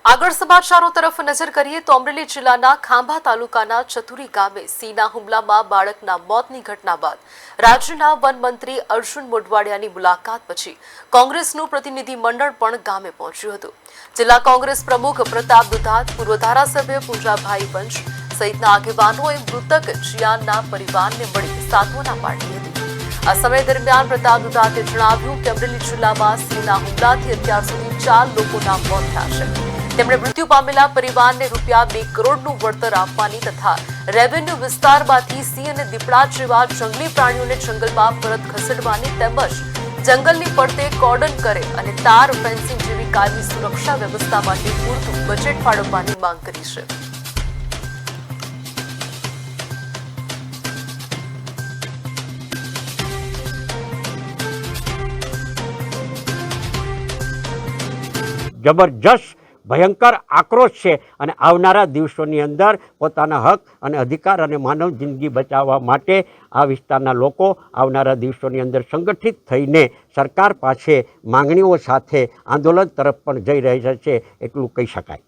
આગળ સમાચારો તરફ નજર કરીએ તો અમરેલી જિલ્લાના ખાંભા તાલુકાના ચતુરી ગામે સિંહના હુમલામાં બાળકના મોતની ઘટના બાદ રાજ્યના વન મંત્રી અર્જુન મોઢવાડિયાની મુલાકાત પછી કોંગ્રેસનું પ્રતિનિધિ મંડળ પણ ગામે પહોંચ્યું હતું। જિલ્લા કોંગ્રેસ પ્રમુખ પ્રતાપ દુધાત, પૂર્વ ધારાસભ્ય પૂંજાભાઈ પંચ સહિતના આગેવાનોએ મૃતક જિયાનના પરિવારને મળી સાંત્વના પાઠવી હતી। આ સમય દરમિયાન પ્રતાપ દુધાતે જણાવ્યું કે અમરેલી જિલ્લામાં સિંહના હુમલાથી અત્યાર સુધી 4 લોકોના મોત થયા છે। તેમણે મૃત્યુ પામેલા પરિવારને ₹2 કરોડનું વળતર આપવાની તથા રેવન્યુ વિસ્તારમાંથી સિંહ અને દીપડા જેવા જંગલી પ્રાણીઓને જંગલમાં પરત ખસેડવાની તેમજ જંગલની ફરતે કોર્ડન કરે અને તાર ફેન્સિંગ જેવી કાયમી સુરક્ષા વ્યવસ્થા માટે પૂરતું બજેટ ફાળવવાની માંગ કરી છે। जबरदस्त भयंकर आक्रोश है અને આવનારા દિવસોની અંદર પોતાના હક અને અધિકાર અને માનવ જિંદગી બચાવવા માટે આ વિસ્તારના લોકો આવનારા દિવસોની અંદર સંગઠિત થઈને સરકાર પાસે માંગણીઓ સાથે આંદોલન તરફ પણ જઈ રહ્યા છે એટલું કહી શકાય।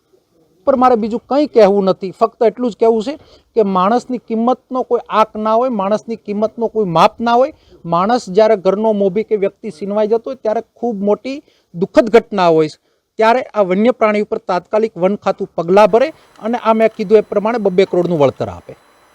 પર મારે બીજું કંઈ કહેવું નથી, ફક્ત એટલું જ કહેવું છે કે માણસની કિંમતનો કોઈ આંક ના હોય, માણસની કિંમતનો કોઈ માપ ના હોય। માણસ જ્યારે ઘરનો મોભી કે વ્યક્તિ છીનવાઈ જતો હોય ત્યારે ખૂબ મોટી દુઃખદ ઘટના હોય છે। ત્યારે આ વન્ય પ્રાણી ઉપર તાત્કાલિક વન ખાતું પગલાં ભરે અને આ મેં કીધું એ પ્રમાણે 2 કરોડનું વળતર આપે।